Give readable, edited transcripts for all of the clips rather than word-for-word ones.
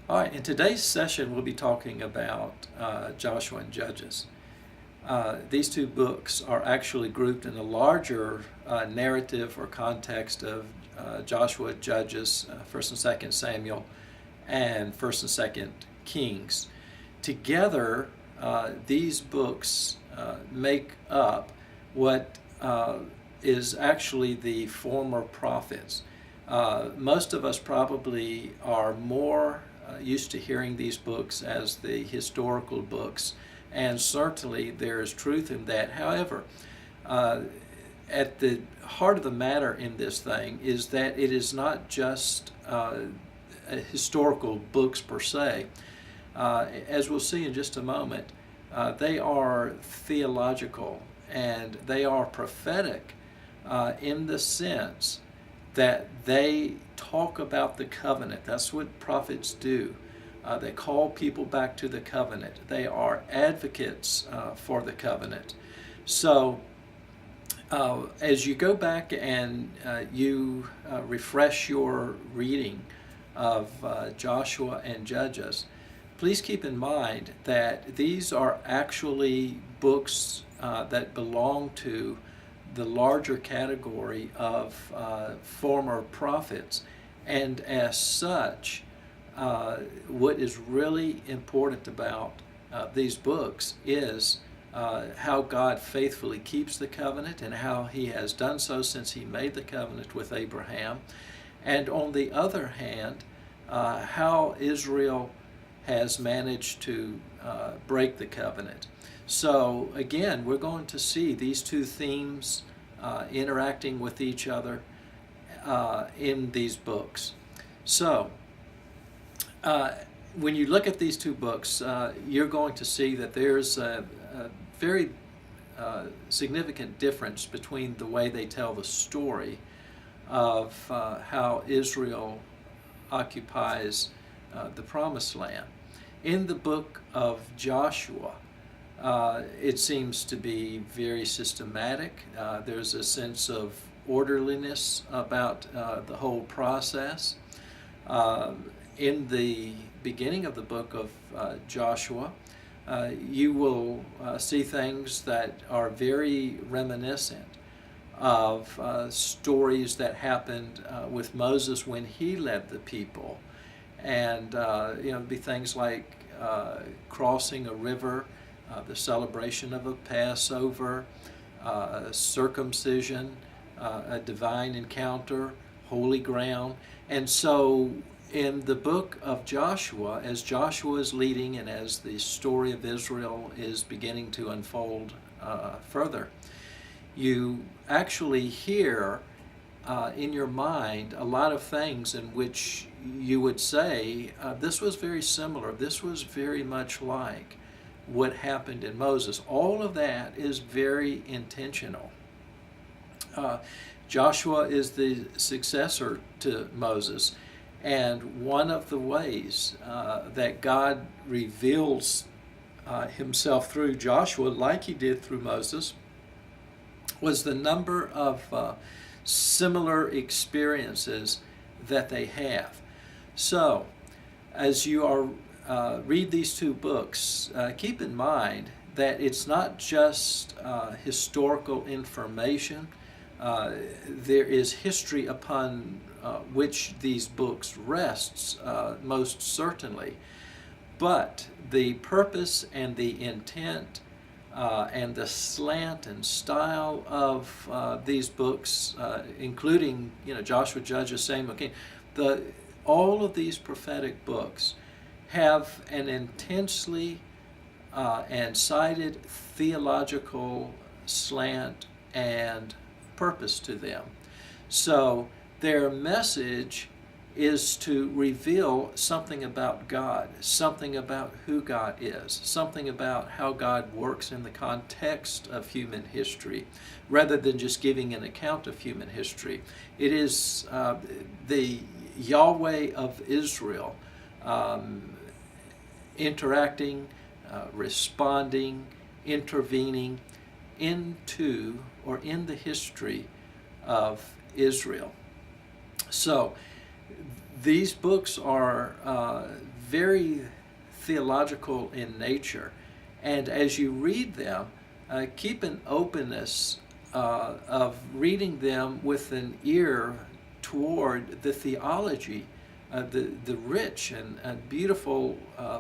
All right, in today's session, we'll be talking about Joshua and Judges. These two books are actually grouped in a larger narrative or context of Joshua, Judges, 1st and 2nd Samuel, and 1st and 2nd Kings. Together, these books make up what is actually the former prophets. Most of us probably are more used to hearing these books as the historical books, and certainly there is truth in that. However, at the heart of the matter in this thing is that it is not just historical books per se. As we'll see in just a moment, they are theological and they are prophetic in the sense that they talk about the covenant. That's what prophets do. They call people back to the covenant. They are advocates for the covenant. So as you go back and you refresh your reading of Joshua and Judges, please keep in mind that these are actually books that belong to the larger category of former prophets. And as such, what is really important about these books is how God faithfully keeps the covenant and how he has done so since he made the covenant with Abraham. And on the other hand, how Israel has managed to break the covenant. So again, we're going to see these two themes interacting with each other in these books. So when you look at these two books, you're going to see that there's a very significant difference between the way they tell the story of how Israel occupies the Promised Land. In the book of Joshua, it seems to be very systematic. There's a sense of orderliness about the whole process. In the beginning of the book of Joshua, you will see things that are very reminiscent of stories that happened with Moses when he led the people. And it'd be things like crossing a river, the celebration of a Passover, circumcision, a divine encounter, holy ground. And so in the book of Joshua, as Joshua is leading and as the story of Israel is beginning to unfold further, you actually hear in your mind a lot of things in which you would say, this was very similar, this was very much like what happened in Moses. All of that is very intentional. Joshua is the successor to Moses, and one of the ways that God reveals himself through Joshua, like he did through Moses, was the number of similar experiences that they have. So, as you are read these two books, keep in mind that it's not just historical information. There is history upon which these books rests, most certainly. But the purpose and the intent and the slant and style of these books, including Joshua, Judges, Samuel, King, all of these prophetic books have an intensely and cited theological slant and purpose to them. So their message is to reveal something about God, something about who God is, something about how God works in the context of human history, rather than just giving an account of human history. It is the Yahweh of Israel interacting, responding, intervening into or in the history of Israel. So These books are very theological in nature, and as you read them, keep an openness of reading them with an ear toward the theology, the rich and beautiful,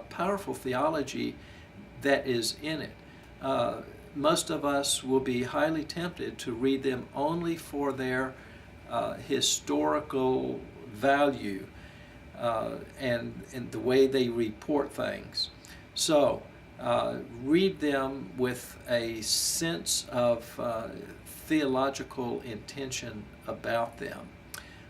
powerful theology that is in it. Most of us will be highly tempted to read them only for their historical value and the way they report things. So read them with a sense of theological intention about them.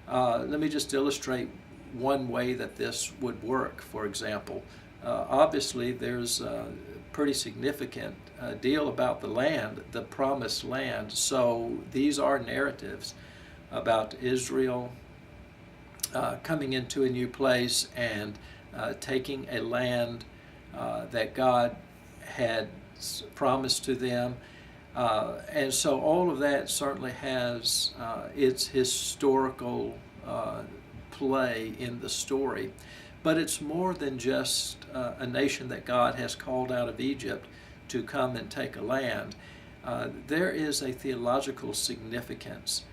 Let me just illustrate one way that this would work. For example, obviously there's a pretty significant deal about the land, the promised land. So these are narratives about Israel coming into a new place and taking a land that God had promised to them. And so all of that certainly has its historical play in the story. But it's more than just a nation that God has called out of Egypt to come and take a land. There is a theological significance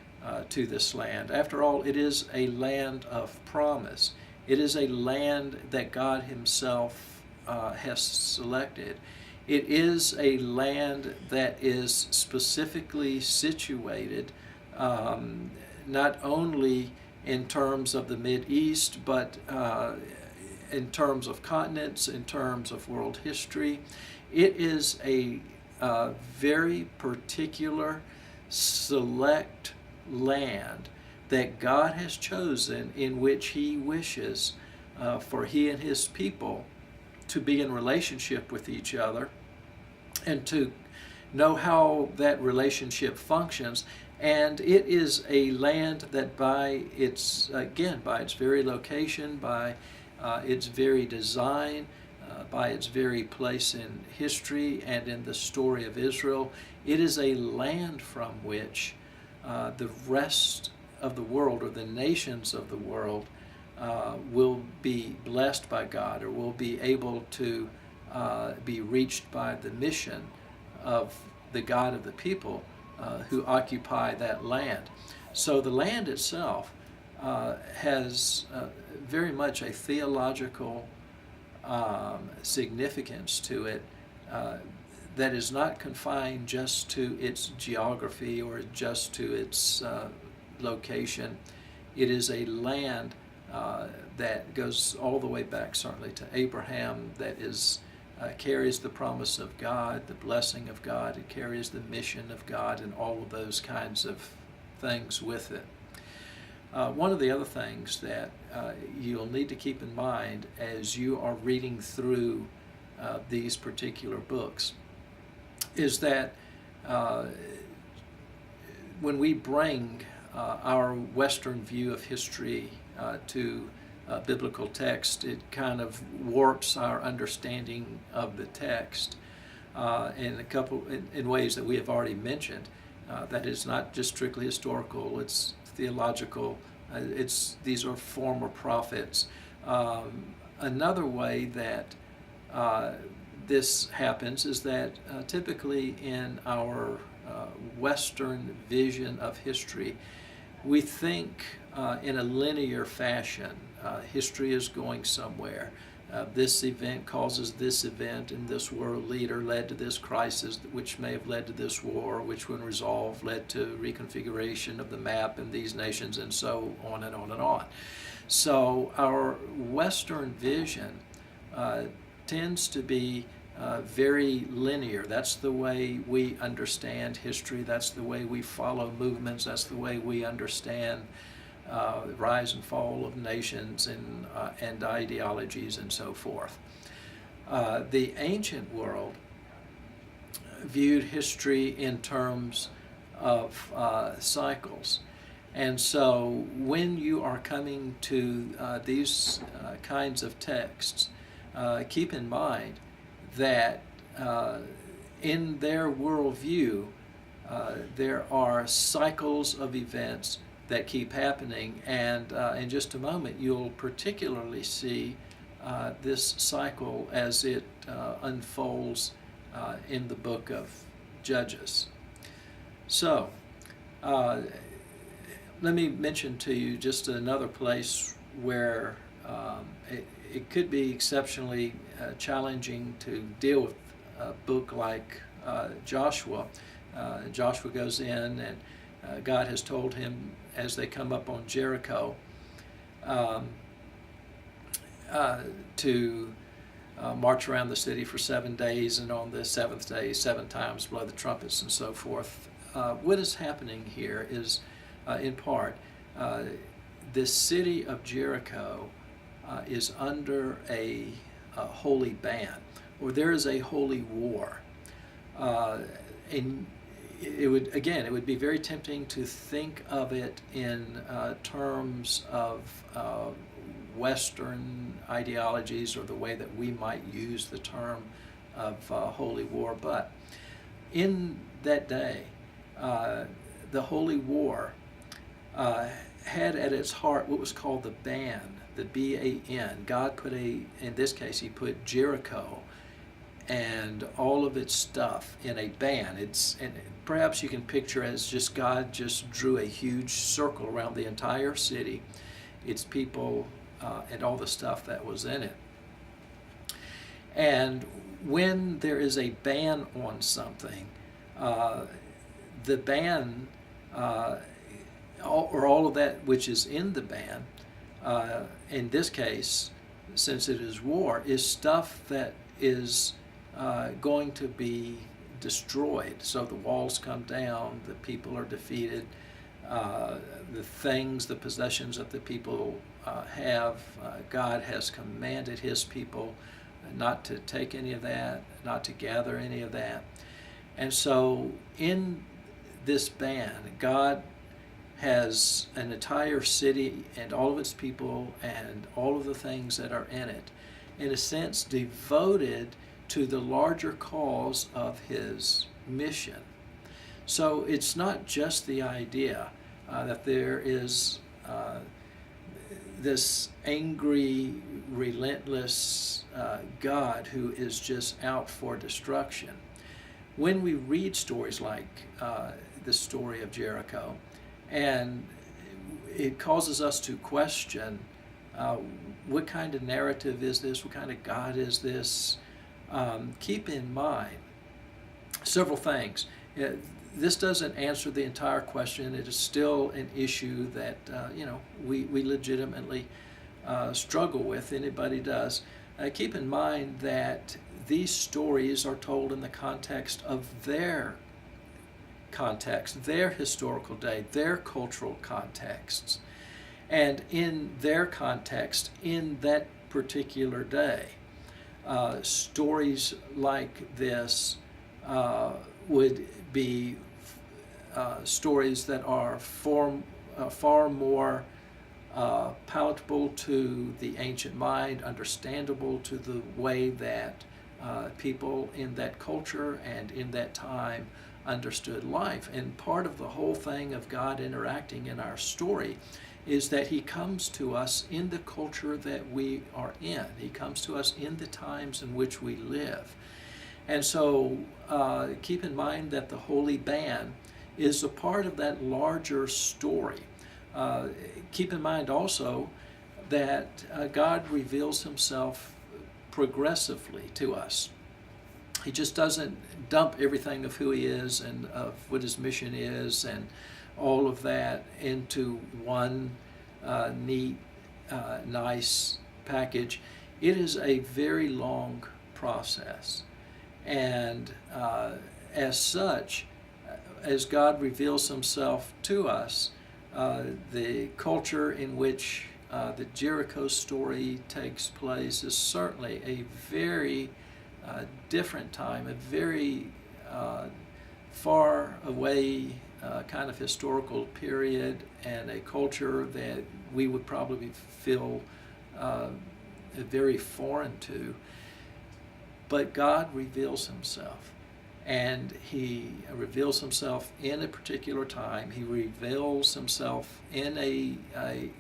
to this land. After all, it is a land of promise. It is a land that God Himself has selected. It is a land that is specifically situated not only in terms of the Mideast, but in terms of continents, in terms of world history. It is a very particular, select land that God has chosen, in which He wishes for He and His people to be in relationship with each other and to know how that relationship functions. And it is a land that by its very location, by its very design, by its very place in history and in the story of Israel, it is a land from which the rest of the world, or the nations of the world, will be blessed by God, or will be able to be reached by the mission of the God of the people who occupy that land. So the land itself has very much a theological significance to it that is not confined just to its geography or just to its location. It is a land that goes all the way back, certainly, to Abraham, that is carries the promise of God, the blessing of God. It carries the mission of God and all of those kinds of things with it. One of the other things that you'll need to keep in mind as you are reading through these particular books is that when we bring our Western view of history to biblical text, it kind of warps our understanding of the text in ways that we have already mentioned. That is not just strictly historical; it's theological. These are former prophets. Another way that this happens is that typically in our Western vision of history, we think in a linear fashion. History is going somewhere. This event causes this event, and this world leader led to this crisis, which may have led to this war, which, when resolved, led to reconfiguration of the map in these nations, and so on and on and on. So our Western vision tends to be very linear. That's the way we understand history. That's the way we follow movements. That's the way we understand the rise and fall of nations and ideologies and so forth. The ancient world viewed history in terms of cycles. And so when you are coming to these kinds of texts, keep in mind that in their worldview, there are cycles of events that keep happening. And in just a moment, you'll particularly see this cycle as it unfolds in the book of Judges. So, let me mention to you just another place where it could be exceptionally challenging to deal with a book like Joshua. Joshua goes in, and God has told him as they come up on Jericho to march around the city for 7 days, and on the seventh day 7 times blow the trumpets and so forth. What is happening here is, in part, the city of Jericho is under a holy ban, or there is a holy war. And it would be very tempting to think of it in terms of Western ideologies, or the way that we might use the term of holy war. But in that day, the holy war had at its heart what was called the ban, the B-A-N. God put in this case, he put Jericho and all of its stuff in a ban. And perhaps you can picture as just God just drew a huge circle around the entire city, its people, and all the stuff that was in it. And when there is a ban on something, the ban, or all of that which is in the ban, in this case, since it is war, is stuff that is going to be destroyed. So the walls come down, the people are defeated, the things, the possessions that the people have, God has commanded his people not to take any of that, not to gather any of that. And so in this ban, God has an entire city and all of its people and all of the things that are in it, in a sense, devoted to the larger cause of his mission. So it's not just the idea that there is this angry, relentless God who is just out for destruction. When we read stories like the story of Jericho, and it causes us to question what kind of narrative is this? What kind of God is this? Keep in mind several things. This doesn't answer the entire question. It is still an issue that we legitimately struggle with. Anybody does. Keep in mind that these stories are told in the context of their context, their historical day, their cultural contexts. And in their context, in that particular day, stories like this would be stories that are far more palatable to the ancient mind, understandable to the way that people in that culture and in that time understood life. And part of the whole thing of God interacting in our story is that he comes to us in the culture that we are in. He comes to us in the times in which we live. And so keep in mind that the holy ban is a part of that larger story. Keep in mind also that God reveals himself progressively to us. He just doesn't dump everything of who he is and of what his mission is and all of that into one neat, nice package. It is a very long process. And as such, as God reveals himself to us, the culture in which the Jericho story takes place is certainly a very different time, a very far away kind of historical period, and a culture that we would probably feel very foreign to. But God reveals himself. and he reveals himself in a particular time. He reveals himself in a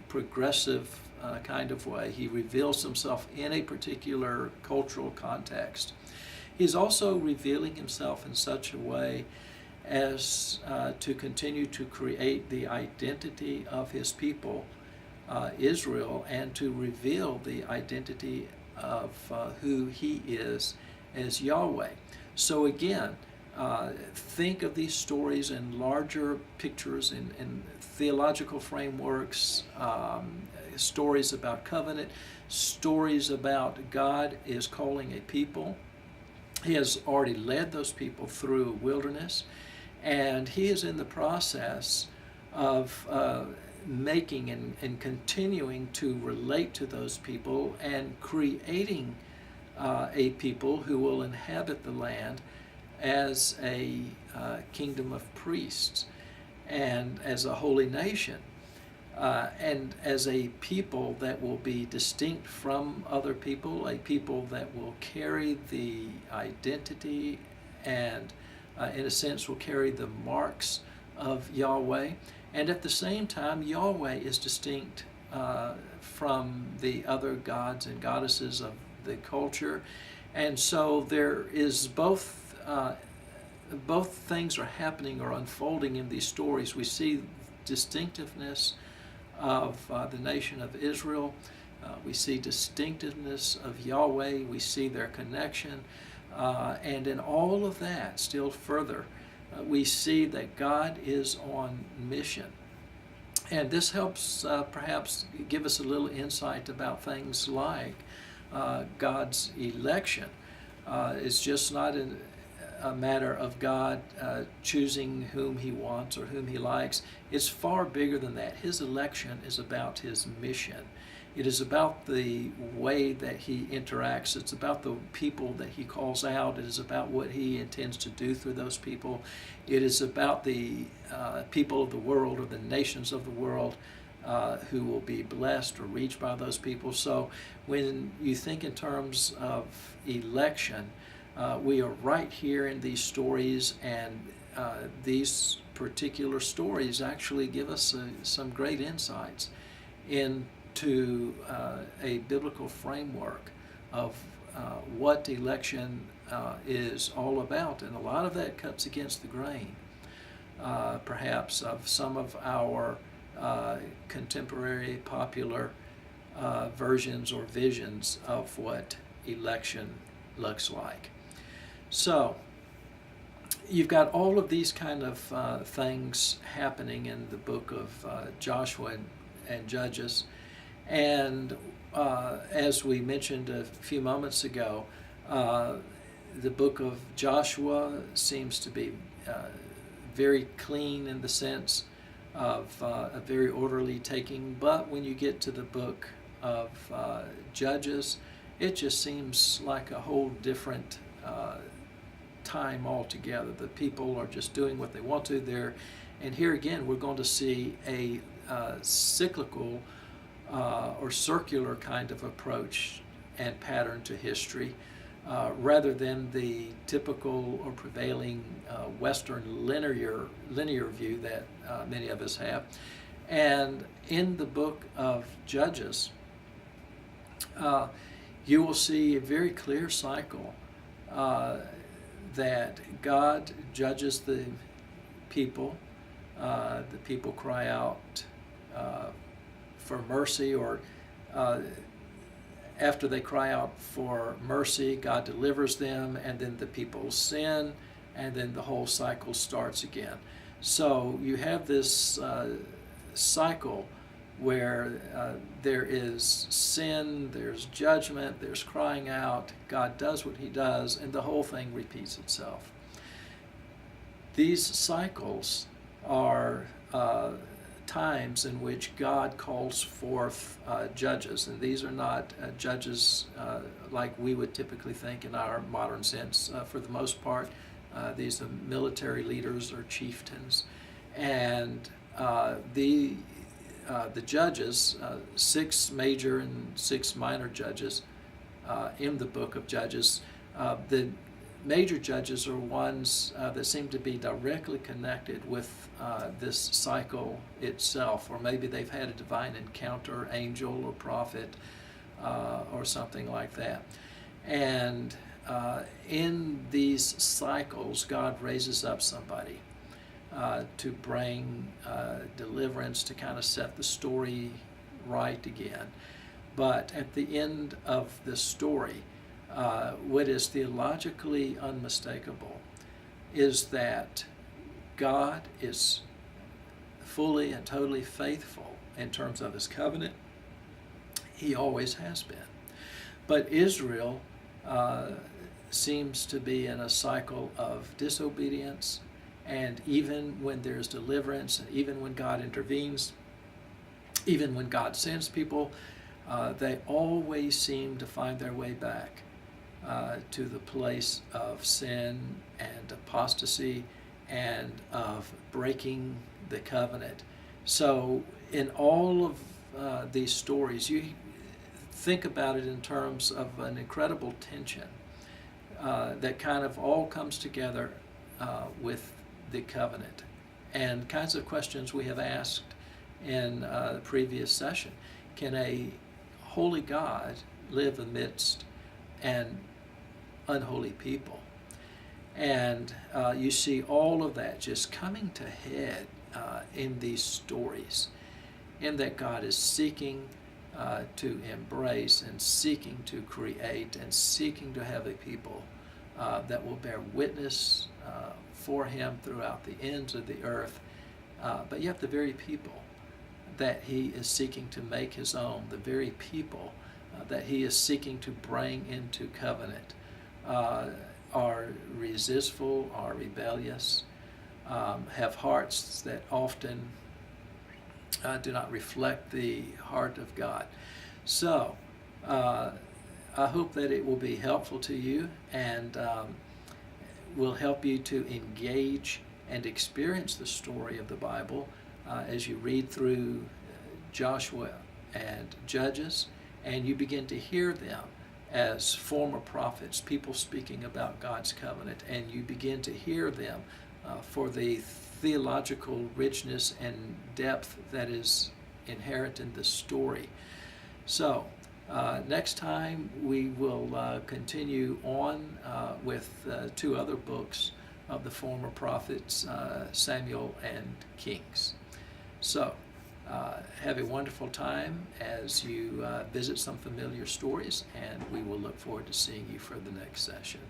progressive kind of way. He reveals himself in a particular cultural context. He's also revealing himself in such a way as to continue to create the identity of his people, Israel, and to reveal the identity of who he is as Yahweh. So again, think of these stories in larger pictures, in theological frameworks, stories about covenant, stories about God is calling a people. He has already led those people through a wilderness, and he is in the process of making and continuing to relate to those people and creating a people who will inhabit the land as a kingdom of priests and as a holy nation, and as a people that will be distinct from other people, a people that will carry the identity and in a sense will carry the marks of Yahweh, and at the same time Yahweh is distinct from the other gods and goddesses of the culture. And so there is both things are happening or unfolding in these stories. We see distinctiveness of the nation of Israel. We see distinctiveness of Yahweh. We see their connection. And in all of that, still further, we see that God is on mission. And this helps perhaps give us a little insight about things like God's election. It's just not a matter of God choosing whom he wants or whom he likes. It's far bigger than that. His election is about his mission. It is about the way that he interacts. It's about the people that he calls out. It is about what he intends to do through those people. It is about the people of the world or the nations of the world who will be blessed or reached by those people. So when you think in terms of election, we are right here in these stories, and these particular stories actually give us some great insights into a biblical framework of what election is all about. And a lot of that cuts against the grain, perhaps, of some of our contemporary popular versions or visions of what election looks like. So you've got all of these kind of things happening in the book of Joshua and Judges. And as we mentioned a few moments ago, the book of Joshua seems to be very clean in the sense of a very orderly taking. But when you get to the book of Judges, it just seems like a whole different time altogether. The people are just doing what they want to there. And here again, we're going to see a cyclical or circular kind of approach and pattern to history, rather than the typical or prevailing Western linear view that many of us have. And in the book of Judges, you will see a very clear cycle that God judges the people. The people cry out for mercy, or after they cry out for mercy, God delivers them, and then the people sin, and then the whole cycle starts again. So you have this cycle where there is sin, there's judgment, there's crying out, God does what he does, and the whole thing repeats itself. These cycles are times in which God calls forth judges, and these are not judges like we would typically think in our modern sense. For the most part, these are military leaders or chieftains, and the judges, 6 major and 6 minor judges in the book of Judges, major judges are ones that seem to be directly connected with this cycle itself, or maybe they've had a divine encounter, angel or prophet, or something like that. And in these cycles, God raises up somebody to bring deliverance, to kind of set the story right again. But at the end of the story, what is theologically unmistakable is that God is fully and totally faithful in terms of his covenant. He always has been. But Israel seems to be in a cycle of disobedience, and even when there's deliverance, and even when God intervenes, even when God sends people, they always seem to find their way back to the place of sin and apostasy and of breaking the covenant. So in all of these stories, you think about it in terms of an incredible tension that kind of all comes together with the covenant, and kinds of questions we have asked in the previous session. Can a holy God live amidst an unholy people? And you see all of that just coming to head in these stories, in that God is seeking to embrace and seeking to create and seeking to have a people that will bear witness for him throughout the ends of the earth, but yet the very people that he is seeking to make his own, the very people that he is seeking to bring into covenant, are resistful, are rebellious, have hearts that often do not reflect the heart of God. So I hope that it will be helpful to you, and will help you to engage and experience the story of the Bible as you read through Joshua and Judges, and you begin to hear them as former prophets, people speaking about God's covenant, and you begin to hear them for the theological richness and depth that is inherent in the story. So next time we will continue on with two other books of the former prophets, Samuel and Kings. So have a wonderful time as you visit some familiar stories, and we will look forward to seeing you for the next session.